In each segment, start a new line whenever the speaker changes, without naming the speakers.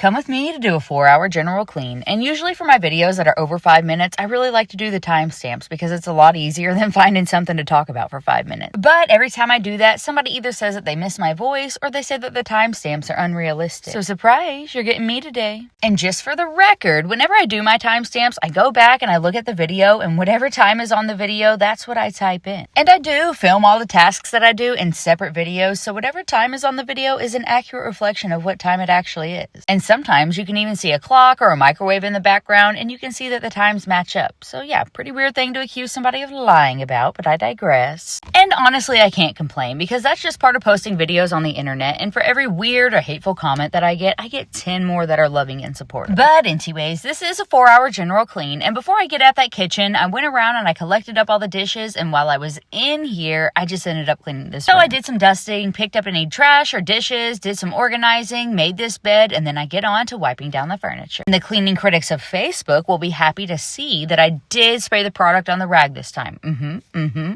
Come with me to do a 4-hour general clean. And usually for my videos that are over 5 minutes, I really like to do the timestamps because it's a lot easier than finding something to talk about for 5 minutes. But every time I do that, somebody either says that they miss my voice or they say that the timestamps are unrealistic. So surprise, you're getting me today. And just for the record, whenever I do my timestamps, I go back and I look at the video, and whatever time is on the video, that's what I type in. And I do film all the tasks that I do in separate videos, so whatever time is on the video is an accurate reflection of what time it actually is. And sometimes you can even see a clock or a microwave in the background, and you can see that the times match up. So yeah, pretty weird thing to accuse somebody of lying about, but I digress. And honestly, I can't complain because that's just part of posting videos on the internet, and for every weird or hateful comment that I get 10 more that are loving and supportive. But anyways, this is a 4-hour general clean, and before I get at that kitchen, I went around and I collected up all the dishes, and while I was in here, I just ended up cleaning this room. So I did some dusting, picked up any trash or dishes, did some organizing, made this bed, and then I get on to wiping down the furniture. And the cleaning critics of Facebook will be happy to see that I did spray the product on the rag this time.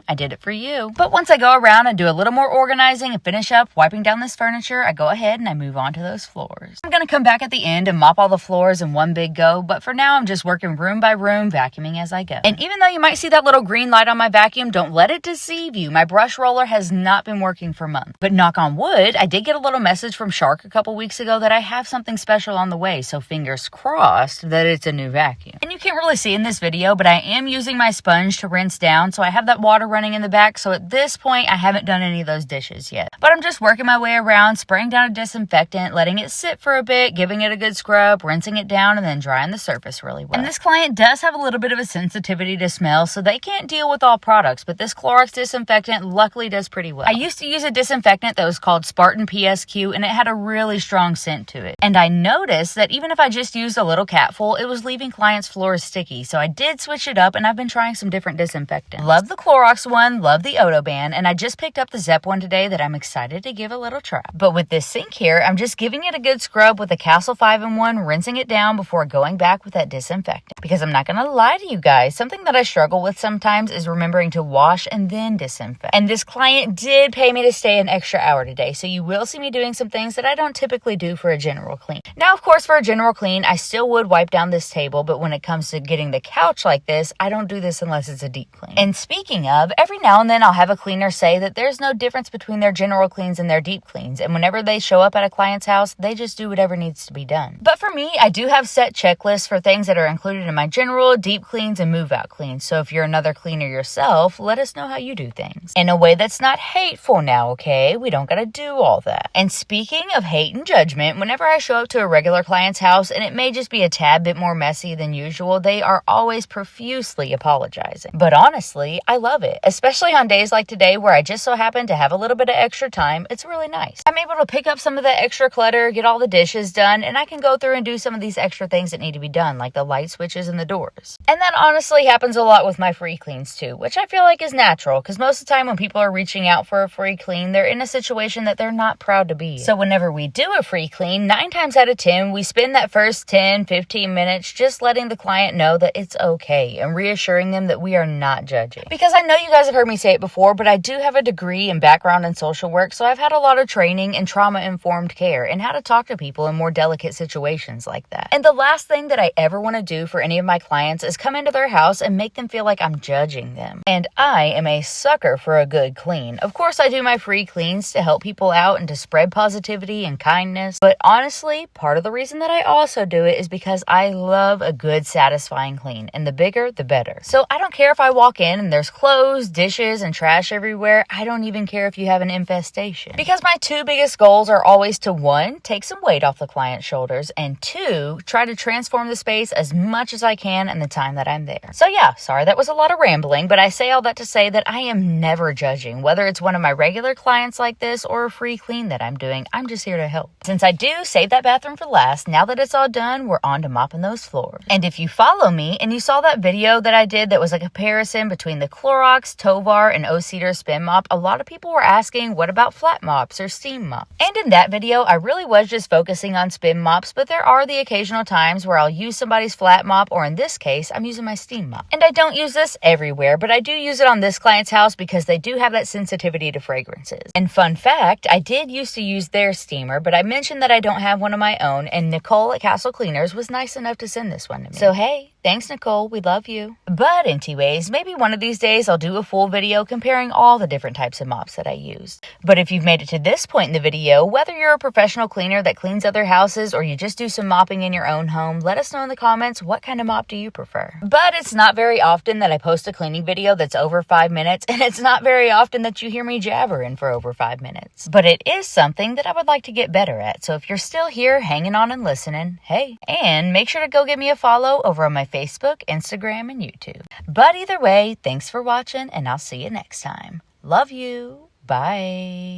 I did it for you. But once I go around and do a little more organizing and finish up wiping down this furniture, I go ahead and I move on to those floors. I'm gonna come back at the end and mop all the floors in one big go, but for now I'm just working room by room, vacuuming as I go. And even though you might see that little green light on my vacuum, don't let it deceive you. My brush roller has not been working for months. But knock on wood, I did get a little message from Shark a couple weeks ago that I have something special on the way, so fingers crossed that it's a new vacuum. And you can't really see in this video, but I am using my sponge to rinse down, so I have that water running in the back, so at this point I haven't done any of those dishes yet. But I'm just working my way around, spraying down a disinfectant, letting it sit for a bit, giving it a good scrub, rinsing it down, and then drying the surface really well. And this client does have a little bit of a sensitivity to smell, so they can't deal with all products, but this Clorox disinfectant luckily does pretty well. I used to use a disinfectant that was called Spartan PSQ, and it had a really strong scent to it. And I noticed that even if I just used a little capful, it was leaving clients' floors sticky, so I did switch it up, and I've been trying some different disinfectants. Love the Clorox one, love the Odoban, and I just picked up the Zep one today that I'm excited to give a little try. But with this sink here, I'm just giving it a good scrub with the Castle 5-in-1, rinsing it down before going back with that disinfectant. Because I'm not gonna lie to you guys, something that I struggle with sometimes is remembering to wash and then disinfect. And this client did pay me to stay an extra hour today, so you will see me doing some things that I don't typically do for a general clean. Now, of course, for a general clean, I still would wipe down this table, but when it comes to getting the couch like this, I don't do this unless it's a deep clean. And speaking of, every now and then I'll have a cleaner say that there's no difference between their general cleans and their deep cleans, and whenever they show up at a client's house, they just do whatever needs to be done. But for me, I do have set checklists for things that are included in my general, deep cleans, and move-out cleans, so if you're another cleaner yourself, let us know how you do things. In a way that's not hateful now, okay? We don't gotta do all that. And speaking of hate and judgment, whenever I show up to a regular client's house, and it may just be a tad bit more messy than usual, they are always profusely apologizing. But honestly, I love it, especially on days like today where I just so happen to have a little bit of extra time. It's really nice. I'm able to pick up some of that extra clutter, get all the dishes done, and I can go through and do some of these extra things that need to be done, like the light switches and the doors. And that honestly happens a lot with my free cleans too, which I feel like is natural, because most of the time when people are reaching out for a free clean, they're in a situation that they're not proud to be in. So whenever we do a free clean, 9 times out of 10, we spend that first 10, 15 minutes just letting the client know that it's okay and reassuring them that we are not judging. Because I know you guys have heard me say it before, but I do have a degree and background in social work, so I've had a lot of training in trauma-informed care and how to talk to people in more delicate situations like that. And the last thing that I ever want to do for any of my clients is come into their house and make them feel like I'm judging them. And I am a sucker for a good clean. Of course, I do my free cleans to help people out and to spread positivity and kindness, but honestly, part of the reason that I also do it is because I love a good, satisfying clean, and the bigger, the better. So I don't care if I walk in and there's clothes, dishes, and trash everywhere. I don't even care if you have an infestation. Because my 2 biggest goals are always to 1, take some weight off the client's shoulders, and 2, try to transform the space as much as I can in the time that I'm there. So yeah, sorry that was a lot of rambling, but I say all that to say that I am never judging, whether it's one of my regular clients like this or a free clean that I'm doing. I'm just here to help. Since I do save that bathroom for last, now that it's all done, we're on to mopping those floors. And if you follow me and you saw that video that I did that was a comparison between the Clorox, Tovar, and O-Cedar Spin Mop, a lot of people were asking, what about flat mops or steam mops? And in that video, I really was just focusing on spin mops, but there are the occasional times where I'll use somebody's flat mop, or in this case, I'm using my steam mop. And I don't use this everywhere, but I do use it on this client's house because they do have that sensitivity to fragrances. And fun fact, I did used to use their steamer, but I mentioned that I don't have one of my my own, and Nicole at Castle Cleaners was nice enough to send this one to me. So hey, thanks Nicole, we love you. But anyways, maybe one of these days I'll do a full video comparing all the different types of mops that I used. But if you've made it to this point in the video, whether you're a professional cleaner that cleans other houses or you just do some mopping in your own home, let us know in the comments what kind of mop do you prefer. But it's not very often that I post a cleaning video that's over 5 minutes, and it's not very often that you hear me jabbering for over 5 minutes. But it is something that I would like to get better at, so if you're still here hanging on and listening, hey. And make sure to go give me a follow over on my Facebook, Instagram, and YouTube. But either way, thanks for watching, and I'll see you next time. Love you. Bye.